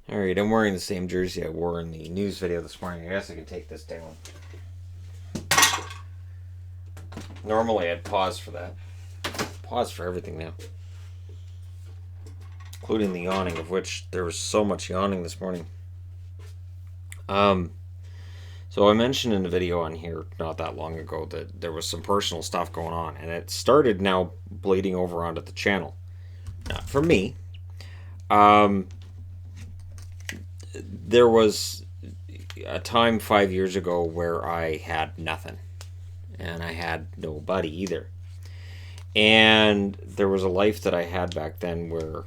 Alright, I'm wearing the same jersey I wore in the news video this morning. I guess I can take this down. Normally I'd pause for that. Pause for everything now. Including the yawning, of which there was so much yawning this morning. So I mentioned in a video on here not that long ago that there was some personal stuff going on, and it started now bleeding over onto the channel. Not for me. There was a time 5 years ago where I had nothing, and I had nobody either. And there was a life that I had back then where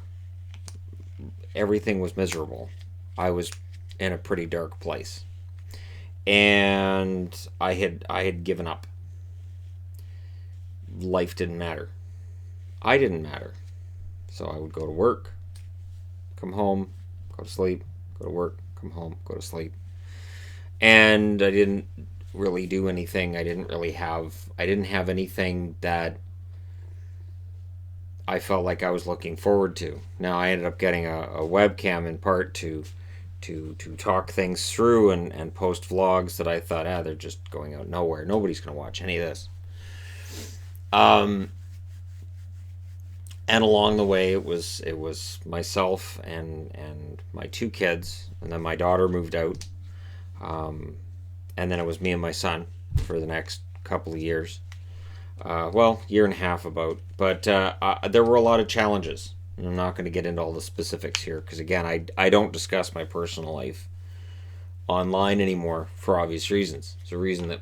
everything was miserable. I was in a pretty dark place. And I had given up. Life didn't matter. I didn't matter. So I would go to work, come home, go to sleep, go to work, come home, go to sleep. And I didn't really do anything. I didn't have anything that I felt like I was looking forward to. Now I ended up getting a webcam in part to talk things through and post vlogs that I thought, they're just going out nowhere. Nobody's going to watch any of this. And along the way, it was myself and my two kids, and then my daughter moved out, and then it was me and my son for the next couple of years. Year and a half about. But there were a lot of challenges. I'm not going to get into all the specifics here because, again, I don't discuss my personal life online anymore for obvious reasons. It's a reason that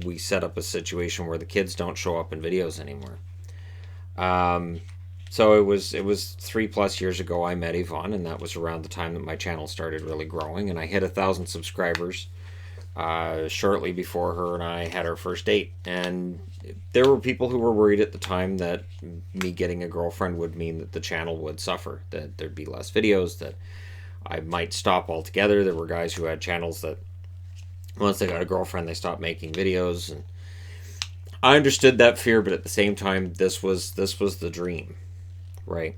we set up a situation where the kids don't show up in videos anymore. So it was 3+ years ago I met Yvonne, and that was around the time that my channel started really growing, and I hit 1,000 subscribers shortly before her and I had our first date. And there were people who were worried at the time that me getting a girlfriend would mean that the channel would suffer, that there'd be less videos, that I might stop altogether. There were guys who had channels that once they got a girlfriend, they stopped making videos. And I understood that fear, but at the same time, this was the dream, right?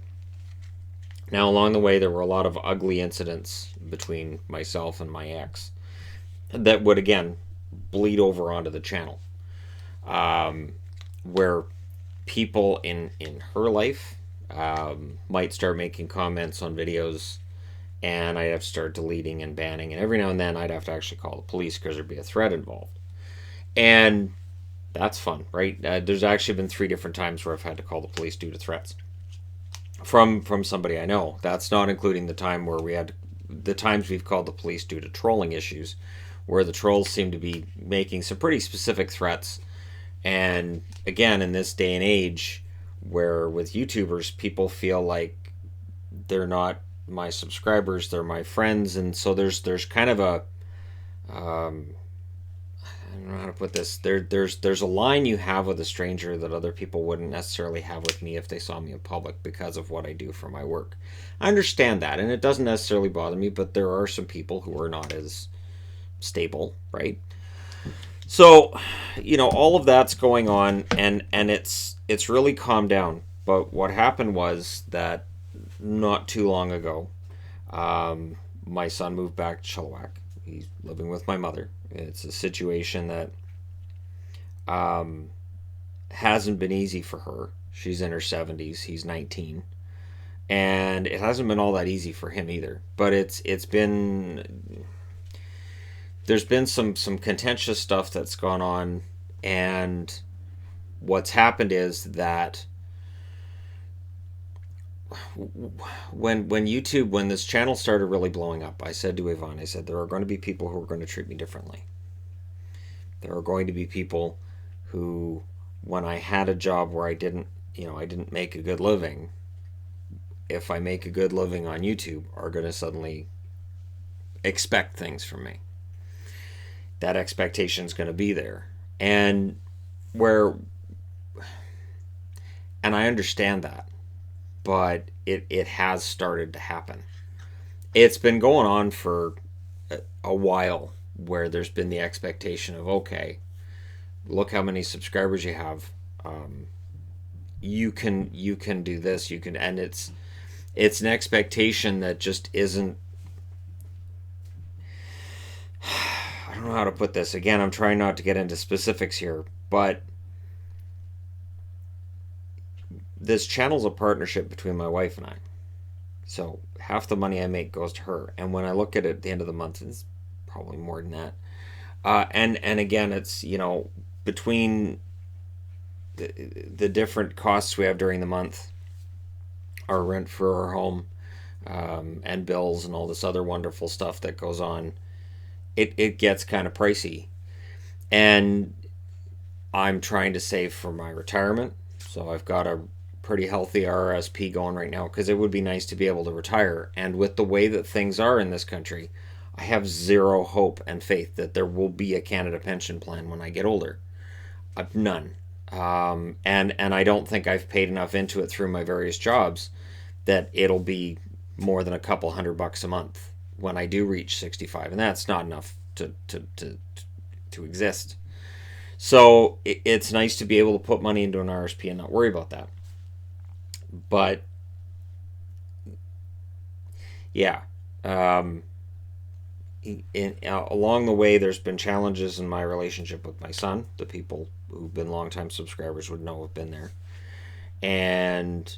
Now, along the way, there were a lot of ugly incidents between myself and my ex that would, again, bleed over onto the channel, where people in her life might start making comments on videos, and I'd have to start deleting and banning, and every now and then I'd have to actually call the police because there'd be a threat involved. And that's fun, right? There's actually been 3 different times where I've had to call the police due to threats from somebody I know. That's not including the times we've called the police due to trolling issues, where the trolls seem to be making some pretty specific threats. And again, in this day and age, where with YouTubers, people feel like they're not my subscribers, they're my friends, and so there's kind of a I don't know how to put this. There's a line you have with a stranger that other people wouldn't necessarily have with me if they saw me in public because of what I do for my work. I understand that, and it doesn't necessarily bother me, but there are some people who are not as stable, right? So, all of that's going on, and it's really calmed down. But what happened was that not too long ago, my son moved back to Chilliwack. He's living with my mother. It's a situation that hasn't been easy for her. She's in her 70s. He's 19. And it hasn't been all that easy for him either. But there's been some contentious stuff that's gone on, and what's happened is that when this channel started really blowing up, I said to Yvonne, I said, there are going to be people who are going to treat me differently. There are going to be people who, when I had a job where I didn't make a good living, if I make a good living on YouTube, are going to suddenly expect things from me. That expectation is going to be there. And I understand that, but it has started to happen. It's been going on for a while, where there's been the expectation of, okay, look how many subscribers you have. You can do this. And it's an expectation that just isn't don't know how to put this. Again, I'm trying not to get into specifics here, but this channel's a partnership between my wife and I. So half the money I make goes to her, and when I look at it at the end of the month, it's probably more than that. And again, it's between the different costs we have during the month, our rent for our home, and bills and all this other wonderful stuff that goes on. It gets kind of pricey, and I'm trying to save for my retirement. So I've got a pretty healthy RRSP going right now because it would be nice to be able to retire. And with the way that things are in this country, I have zero hope and faith that there will be a Canada pension plan when I get older. I've none. And I don't think I've paid enough into it through my various jobs that it'll be more than a couple $100 a month when I do reach 65, and that's not enough to exist. So it's nice to be able to put money into an RSP and not worry about that. But yeah, along the way, there's been challenges in my relationship with my son. The people who've been longtime subscribers would know have been there, and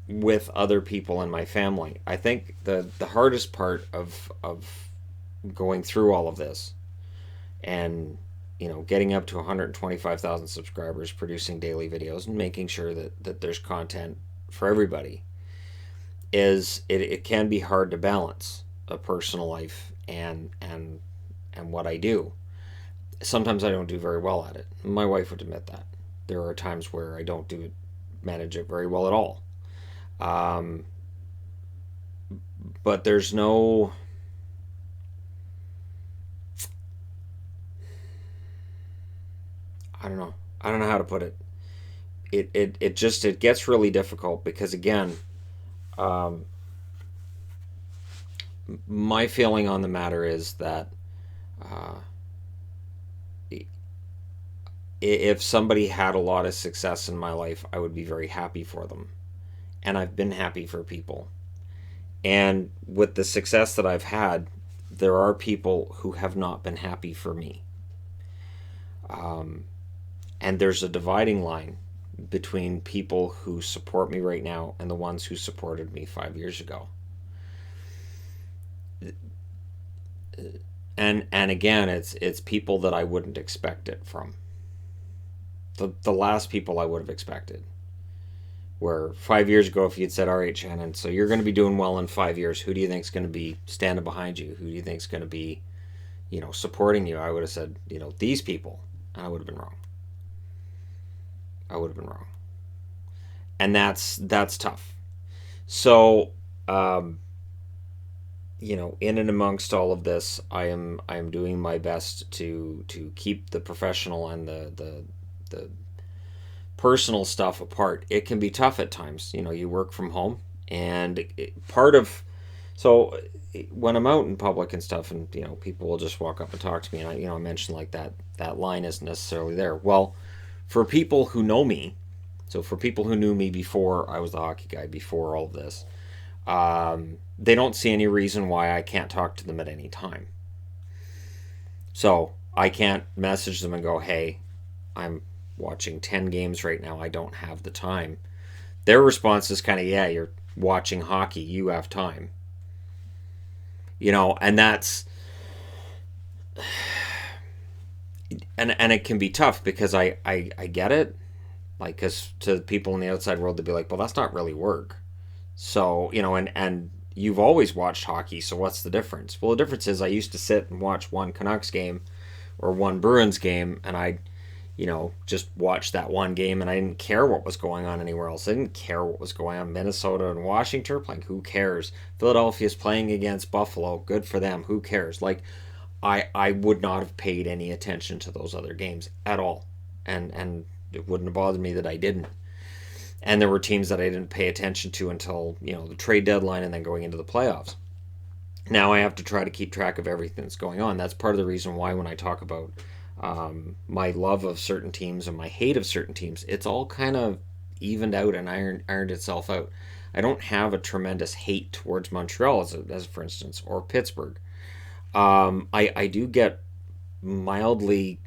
with other people in my family. I think the hardest part of going through all of this and getting up to 125,000 subscribers, producing daily videos, and making sure that there's content for everybody is it can be hard to balance a personal life and what I do. Sometimes I don't do very well at it. My wife would admit that. There are times where I don't manage it very well at all. But there's no I don't know. I don't know how to put it. It gets really difficult because again, my feeling on the matter is that uh, if somebody had a lot of success in my life, I would be very happy for them, and I've been happy for people. And with the success that I've had, there are people who have not been happy for me. And there's a dividing line between people who support me right now and the ones who supported me 5 years ago. And again, it's people that I wouldn't expect it from. The last people I would have expected. Where 5 years ago, if you'd said, all right, Shannon, so you're going to be doing well in 5 years, who do you think is going to be standing behind you? Who do you think is going to be, supporting you? I would have said, these people. And I would have been wrong. And that's tough. So, in and amongst all of this, I am doing my best to keep the professional and the personal stuff apart. It can be tough at times. You work from home, and so when I'm out in public and stuff, and people will just walk up and talk to me, and I mention like that line isn't necessarily there. Well, for people who know me, so for people who knew me before I was the hockey guy, before all of this, they don't see any reason why I can't talk to them at any time. So I can't message them and go, hey, I'm watching 10 games right now, I don't have the time. Their response is kind of, yeah, you're watching hockey, you have time. And that's and it can be tough because I get it, like, because to people in the outside world they'd be like, well, that's not really work. So and you've always watched hockey, so what's the difference? Well, the difference is I used to sit and watch one Canucks game or one Bruins game, and I just watch that one game, and I didn't care what was going on anywhere else. I didn't care what was going on. Minnesota and Washington are playing, who cares? Philadelphia's playing against Buffalo, good for them, who cares? Like, I would not have paid any attention to those other games at all, and it wouldn't have bothered me that I didn't. And there were teams that I didn't pay attention to until the trade deadline and then going into the playoffs. Now I have to try to keep track of everything that's going on. That's part of the reason why when I talk about my love of certain teams and my hate of certain teams, it's all kind of evened out and ironed itself out. I don't have a tremendous hate towards Montreal, as for instance, or Pittsburgh. I do get mildly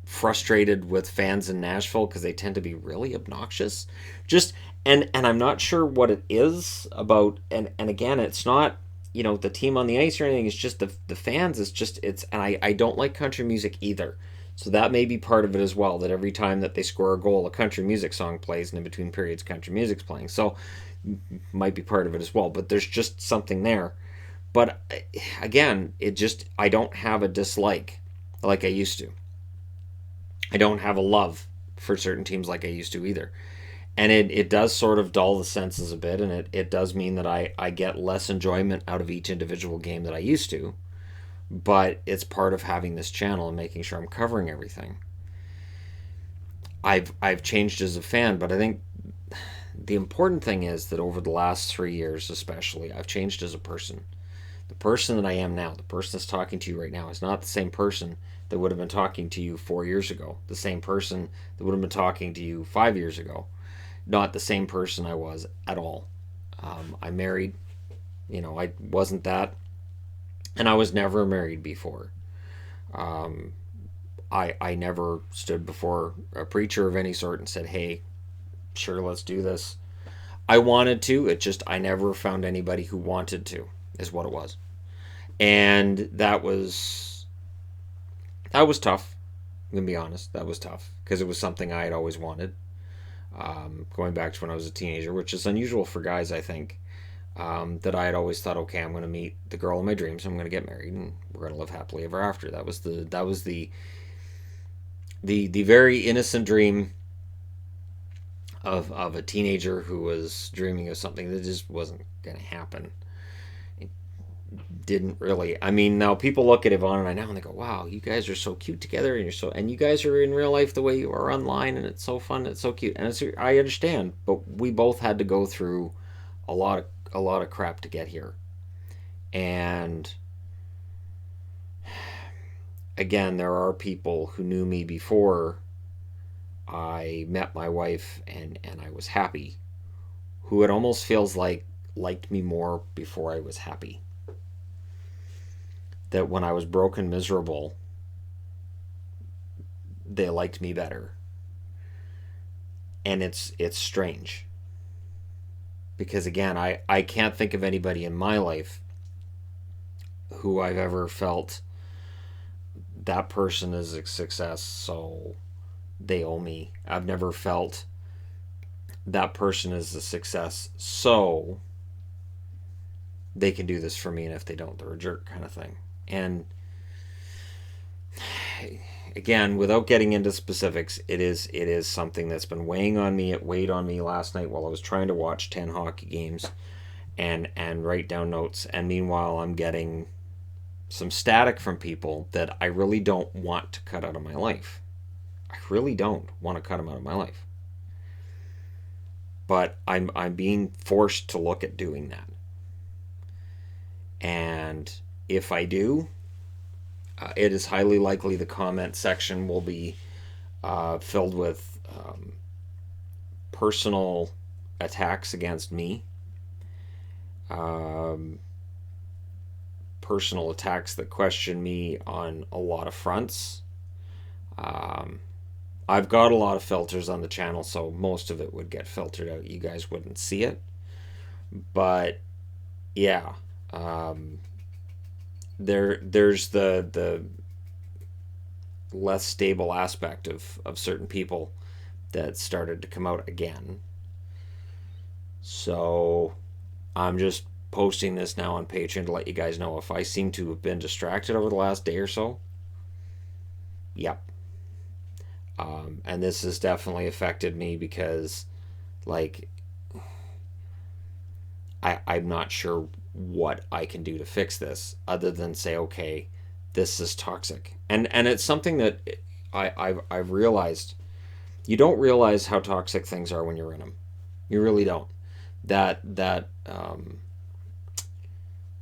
frustrated with fans in Nashville because they tend to be really obnoxious. Just and I'm not sure what it is about. And again, it's not the team on the ice or anything. It's just the fans. It's just it's and I don't like country music either. So that may be part of it as well. That every time that they score a goal, a country music song plays, and in between periods, country music's playing. So might be part of it as well. But there's just something there. But again, it just I don't have a dislike like I used to. I don't have a love for certain teams like I used to either. And it does sort of dull the senses a bit, and it does mean that I get less enjoyment out of each individual game that I used to. But it's part of having this channel and making sure I'm covering everything. I've changed as a fan, but I think the important thing is that over the last 3 years especially, I've changed as a person. The person that I am now, the person that's talking to you right now, is not the same person that would have been talking to you 4 years ago, the same person that would have been talking to you 5 years ago, not the same person I was at all. I married, I wasn't that, and I was never married before. Um, I never stood before a preacher of any sort and said, hey, sure, let's do this. I wanted to, it just, I never found anybody who wanted to, is what it was. And that was tough. I'm gonna be honest. That was tough because it was something I had always wanted. Going back to when I was a teenager, which is unusual for guys, I think. That I had always thought, okay, I'm gonna meet the girl of my dreams. I'm gonna get married, and we're gonna live happily ever after. That was the very innocent dream of a teenager who was dreaming of something that just wasn't gonna happen. Didn't really. I mean, now people look at Yvonne and I now and they go, "Wow, you guys are so cute together, and you guys are in real life the way you are online, and it's so fun, it's so cute." And I understand, but we both had to go through a lot of crap to get here. And again, there are people who knew me before I met my wife and I was happy, who it almost feels like liked me more before I was happy. That when I was broken, miserable, they liked me better. And it's strange because again, I can't think of anybody in my life who I've ever felt that person is a success, so they owe me. I've never felt that person is a success, so they can do this for me, and if they don't, they're a jerk kind of thing. And again, without getting into specifics, it is something that's been weighing on me. It weighed on me last night while I was trying to watch 10 hockey games and write down notes. And meanwhile, I'm getting some static from people that I really don't want to cut out of my life. I really don't want to cut them out of my life. But I'm being forced to look at doing that. And if I do, it is highly likely the comment section will be filled with personal attacks against me, um, personal attacks that question me on a lot of fronts. Um, I've got a lot of filters on the channel, so most of it would get filtered out. You guys wouldn't see it. But yeah, there's the less stable aspect of certain people that started to come out again. So I'm just posting this now on Patreon to let you guys know if I seem to have been distracted over the last day or so. Yep. And this has definitely affected me because, like, I'm not sure what I can do to fix this other than say, okay, this is toxic. And it's something that I've realized. You don't realize how toxic things are when you're in them. You really don't. That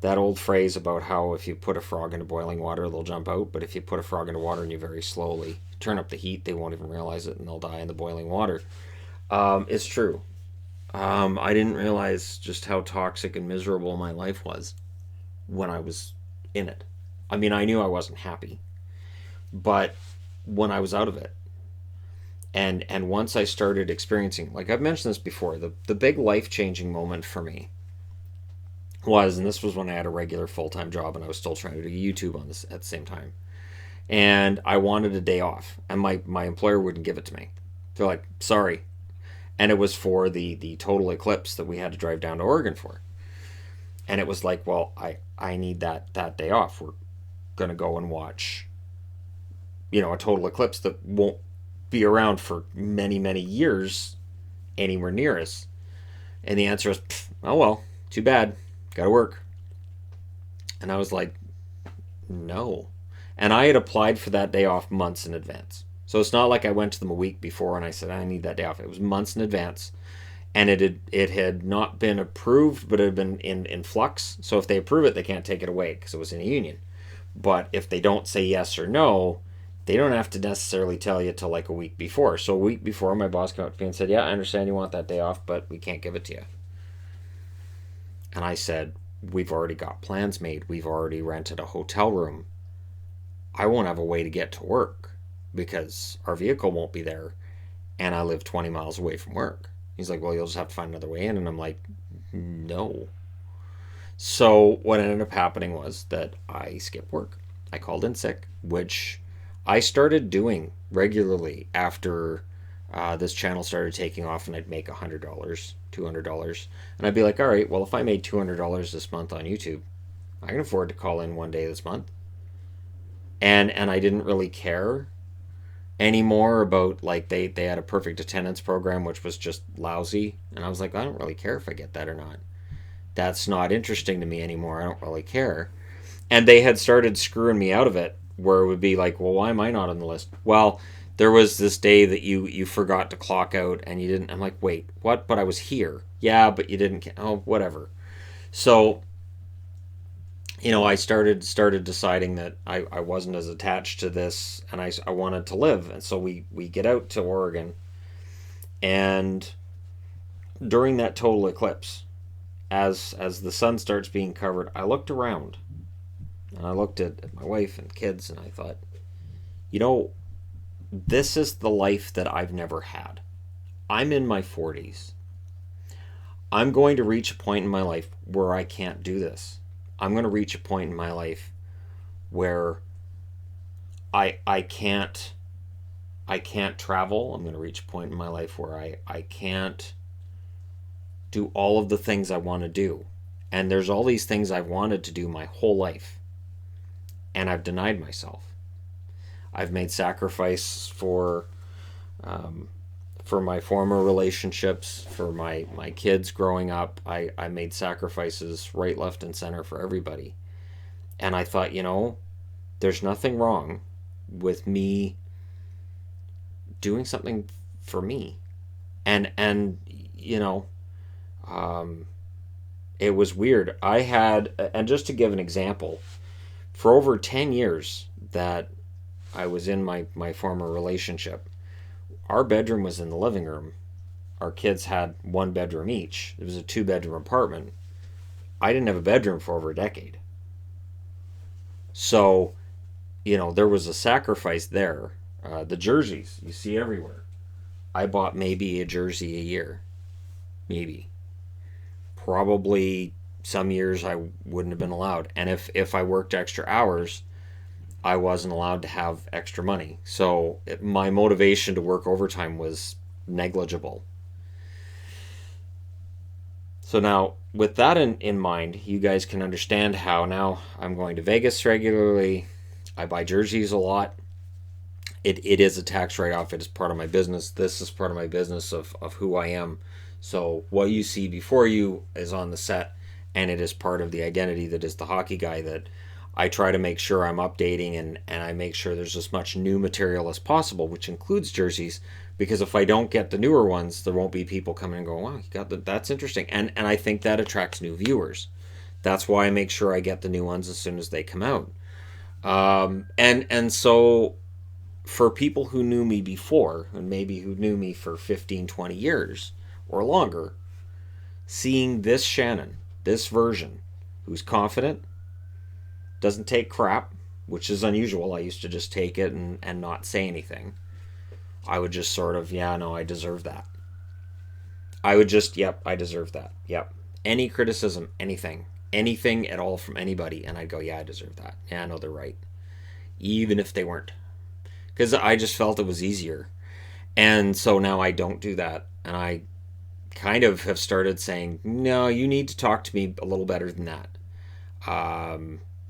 old phrase about how if you put a frog into boiling water, they'll jump out, but if you put a frog into water and you very slowly turn up the heat, they won't even realize it and they'll die in the boiling water. It's true. I didn't realize just how toxic and miserable my life was when I was in it. I mean, I knew I wasn't happy, but when I was out of it, and once I started experiencing, like I've mentioned this before, the big life changing moment for me was, and this was when I had a regular full time job and I was still trying to do YouTube on this at the same time, and I wanted a day off, and my employer wouldn't give it to me. They're like, sorry, and it was for the total eclipse that we had to drive down to Oregon for, and it was like, well, I need that day off. We're gonna go and watch, a total eclipse that won't be around for many years anywhere near us. And the answer is, oh well, too bad, gotta work. And I was like, no. And I had applied for that day off months in advance. So it's not like I went to them a week before and I said I need that day off. It was months in advance, and it had not been approved, but it had been in flux. So if they approve it, they can't take it away because it was in a union. But if they don't say yes or no, they don't have to necessarily tell you till like a week before. So a week before, my boss came up to me and said, yeah, I understand you want that day off, but we can't give it to you. And I said, we've already got plans made. We've already rented a hotel room. I won't have a way to get to work because our vehicle won't be there, and I live 20 miles away from work. He's like, well, you'll just have to find another way in. And I'm like, no. So what ended up happening was that I skipped work. I called in sick, which I started doing regularly after this channel started taking off, and I'd make $100, $200. And I'd be like, all right, well, if I made $200 this month on YouTube, I can afford to call in one day this month. And I didn't really care anymore about, like, they had a perfect attendance program, which was just lousy. And I was like, I don't really care if I get that or not. That's not interesting to me anymore. I don't really care. And they had started screwing me out of it, where it would be like, well, why am I not on the list? Well, there was this day that you forgot to clock out and you didn't. I'm like, wait, what? But I was here. Yeah, but you didn't. Oh, whatever. So, I started deciding that I wasn't as attached to this, and I wanted to live. And so we get out to Oregon, and during that total eclipse, as the sun starts being covered, I looked around, and I looked at my wife and kids, and I thought, this is the life that I've never had. I'm in my 40s. I'm going to reach a point in my life where I can't do this. I'm going to reach a point in my life where I can't travel. I'm going to reach a point in my life where I can't do all of the things I want to do. And there's all these things I've wanted to do my whole life, and I've denied myself. I've made sacrifice for my former relationships, for my kids growing up. I made sacrifices right, left, and center for everybody. And I thought, there's nothing wrong with me doing something for me. And it was weird. And just to give an example, for over 10 years that I was in my former relationship, our bedroom was in the living room. Our kids had one bedroom each. It was a 2-bedroom apartment. I didn't have a bedroom for over a decade. So, there was a sacrifice there. The jerseys you see everywhere. I bought maybe a jersey a year. Maybe. Probably some years I wouldn't have been allowed. And if I worked extra hours, I wasn't allowed to have extra money. So my motivation to work overtime was negligible. So now, with that in mind, you guys can understand how now I'm going to Vegas regularly. I buy jerseys a lot. It is a tax write-off. It is part of my business. This is part of my business of who I am. So what you see before you is on the set, and it is part of the identity that is the hockey guy, that I try to make sure I'm updating, and I make sure there's as much new material as possible, which includes jerseys, because if I don't get the newer ones, there won't be people coming and going, wow, you got that? That's interesting. And I think that attracts new viewers. That's why I make sure I get the new ones as soon as they come out. And so for people who knew me before, and maybe who knew me for 15, 20 years or longer, seeing this Shannon, this version, who's confident, doesn't take crap, which is unusual. I used to just take it and not say anything. I would just sort of, yeah, no, I deserve that. I would just, yep, I deserve that. Yep. Any criticism, anything at all from anybody, and I'd go, yeah, I deserve that. Yeah, I know they're right. Even if they weren't. Because I just felt it was easier. And so now I don't do that. And I kind of have started saying, no, you need to talk to me a little better than that.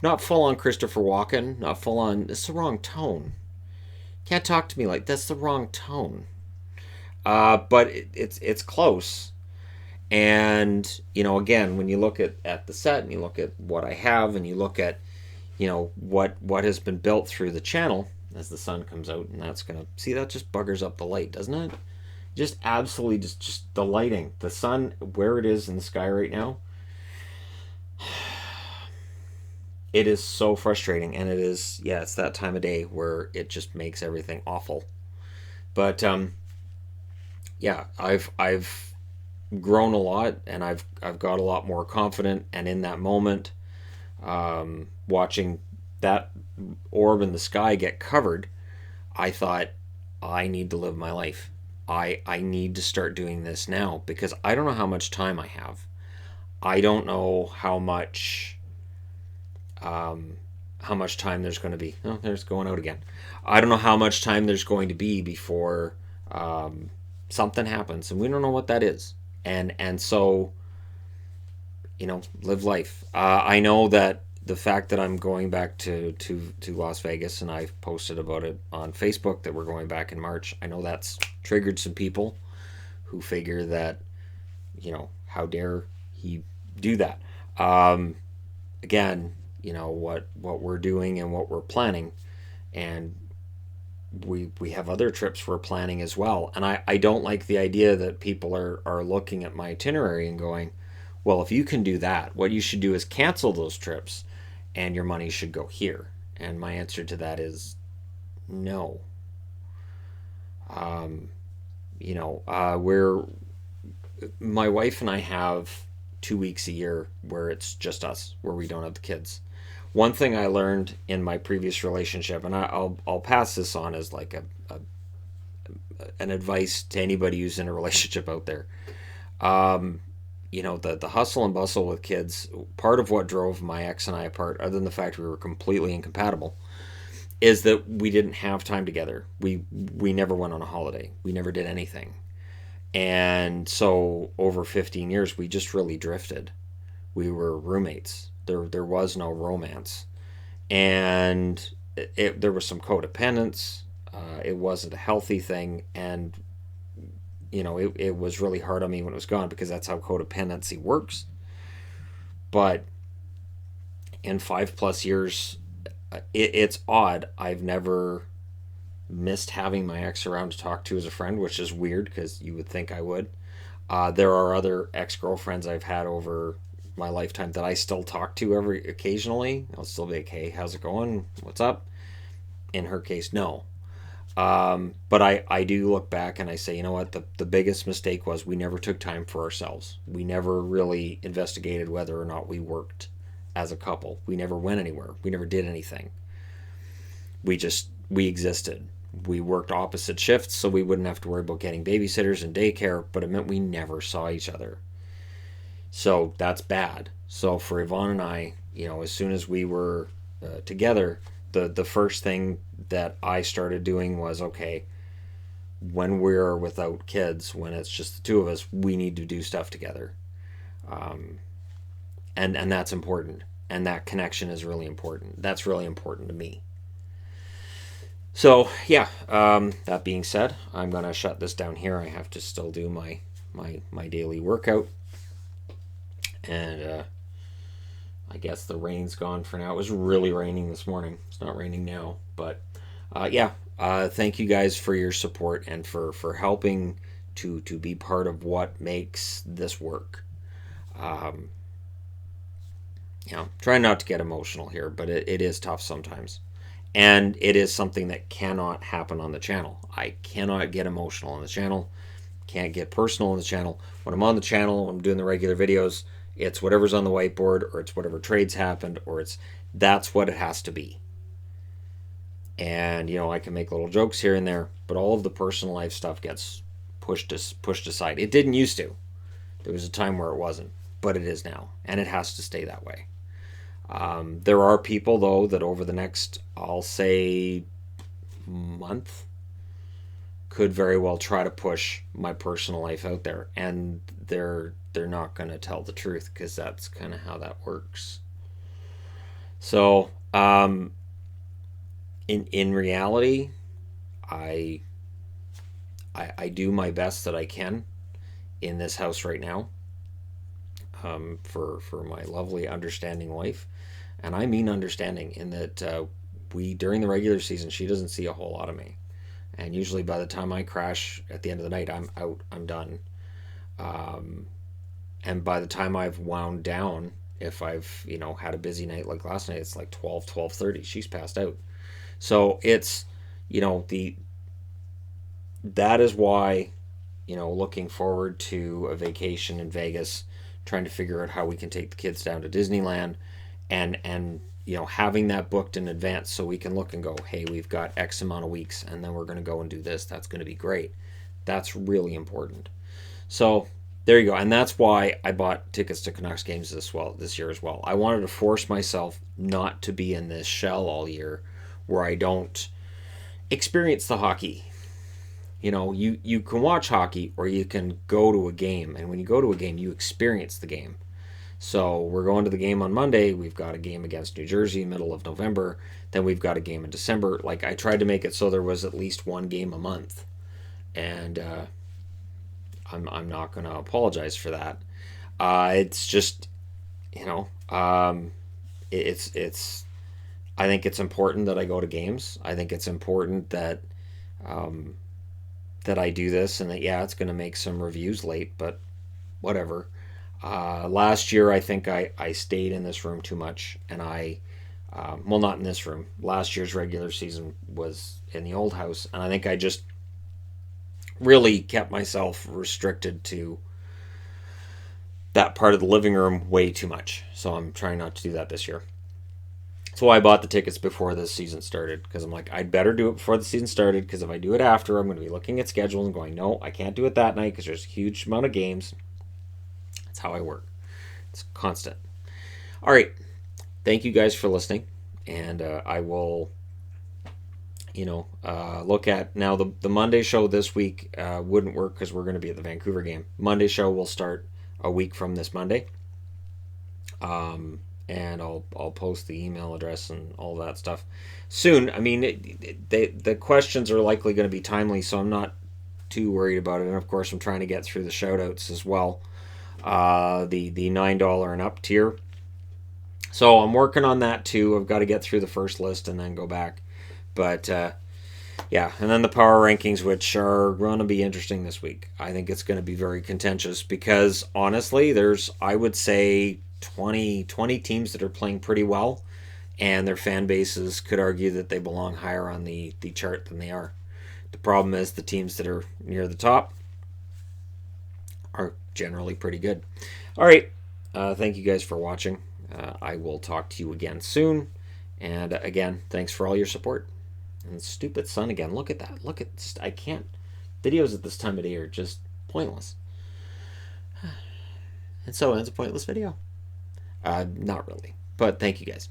Not full on Christopher Walken, not full on, it's the wrong tone. Can't talk to me like that's the wrong tone. But it's close. And, again, when you look at the set and you look at what I have and you look at, what has been built through the channel as the sun comes out, and that's going to, see, that just buggers up the light, doesn't it? Just absolutely, just the lighting. The sun, where it is in the sky right now, it is so frustrating. And it is, yeah, it's that time of day where it just makes everything awful. But, yeah, I've grown a lot, and I've got a lot more confident. And in that moment, watching that orb in the sky get covered, I thought, I need to live my life. I need to start doing this now, because I don't know how much time I have. I don't know how much time there's going to be. Oh, there's going out again. I don't know how much time there's going to be before something happens, and we don't know what that is. And so, live life. I know that the fact that I'm going back to Las Vegas, and I've posted about it on Facebook that we're going back in March, I know that's triggered some people who figure that, how dare he do that. Again, what we're doing and what we're planning, and we have other trips we're planning as well. And I don't like the idea that people are looking at my itinerary and going, well, if you can do that, what you should do is cancel those trips and your money should go here. And my answer to that is no. We're my wife and I have 2 weeks a year where it's just us, where we don't have the kids. One thing I learned in my previous relationship, and I'll pass this on as like an advice to anybody who's in a relationship out there. The hustle and bustle with kids, part of what drove my ex and I apart, other than the fact we were completely incompatible, is that we didn't have time together. We never went on a holiday. We never did anything. And so over 15 years, we just really drifted. We were roommates. There was no romance. And there was some codependence. It wasn't a healthy thing. And, it was really hard on me when it was gone, because that's how codependency works. But in 5+ years, it's odd. I've never missed having my ex around to talk to as a friend, which is weird because you would think I would. There are other ex-girlfriends I've had over my lifetime that I still talk to occasionally. I'll still be like, hey, how's it going? What's up? In her case, no. But I do look back and I say, you know what? The biggest mistake was we never took time for ourselves. We never really investigated whether or not we worked as a couple. We never went anywhere. We never did anything. We existed. We worked opposite shifts, so we wouldn't have to worry about getting babysitters and daycare, but it meant we never saw each other. So that's bad. So for Yvonne and I, as soon as we were together, the first thing that I started doing was, okay, when we're without kids, when it's just the two of us, we need to do stuff together. And that's important. And that connection is really important. That's really important to me. So, yeah, that being said, I'm going to shut this down here. I have to still do my daily workout. And I guess the rain's gone for now. It was really raining this morning. It's not raining now. But, thank you guys for your support and for helping to be part of what makes this work. Try not to get emotional here, but it is tough sometimes. And it is something that cannot happen on the channel. I cannot get emotional on the channel. Can't get personal on the channel. When I'm on the channel, when I'm doing the regular videos, It's whatever's on the whiteboard, or it's whatever trades happened, or that's what it has to be. And I can make little jokes here and there, but all of the personal life stuff gets pushed aside. It didn't used to. There was a time where it wasn't, but it is now, and it has to stay that way. There are people, though, that over the next, I'll say, month, could very well try to push my personal life out there, and they're not going to tell the truth, because that's kind of how that works. So, in reality, I do my best that I can in this house right now, for my lovely, understanding wife. And I mean understanding, in that during the regular season, she doesn't see a whole lot of me. And usually by the time I crash at the end of the night, I'm out, I'm done. And by the time I've wound down, if I've, had a busy night like last night, it's like 12:30. She's passed out. So it's, that is why, looking forward to a vacation in Vegas, trying to figure out how we can take the kids down to Disneyland, and having that booked in advance, so we can look and go, hey, we've got X amount of weeks, and then we're going to go and do this. That's going to be great. That's really important. So there you go. And that's why I bought tickets to Canucks games this year as well. I wanted to force myself not to be in this shell all year, where I don't experience the hockey. You can watch hockey, or you can go to a game, and when you go to a game, you experience the game. So we're going to the game on Monday. We've got a game against New Jersey, middle of November. Then we've got a game in December. Like, I tried to make it so there was at least one game a month, and I'm not going to apologize for that. It's just, it's. I think it's important that I go to games. I think it's important that that I do this, and that, yeah, it's going to make some reviews late, but whatever. Last year, I think I stayed in this room too much, and well, not in this room. Last year's regular season was in the old house, and I think I just really kept myself restricted to that part of the living room way too much. So I'm trying not to do that this year. That's why I bought the tickets before the season started, because I'm like, I'd better do it before the season started, because if I do it after, I'm going to be looking at schedules and going, no, I can't do it that night because there's a huge amount of games. That's how I work. It's constant. All right. Thank you guys for listening. And I will, look at now the Monday show this week wouldn't work because we're going to be at the Vancouver game. Monday show will start a week from this Monday. And I'll post the email address and all that stuff soon. I mean, the questions are likely going to be timely, so I'm not too worried about it. And of course, I'm trying to get through the shout outs as well. The $9 and up tier. So I'm working on that too. I've got to get through the first list and then go back. But yeah, and then the power rankings, which are going to be interesting this week. I think it's going to be very contentious because honestly, there's, I would say, 20 teams that are playing pretty well, and their fan bases could argue that they belong higher on the chart than they are. The problem is the teams that are near the top are generally pretty good. All right. Thank you guys for watching. I will talk to you again soon. And again, thanks for all your support. And the stupid sun again. Look at that. Look at, I can't. Videos at this time of day are just pointless. And so ends a pointless video. Not really. But thank you guys.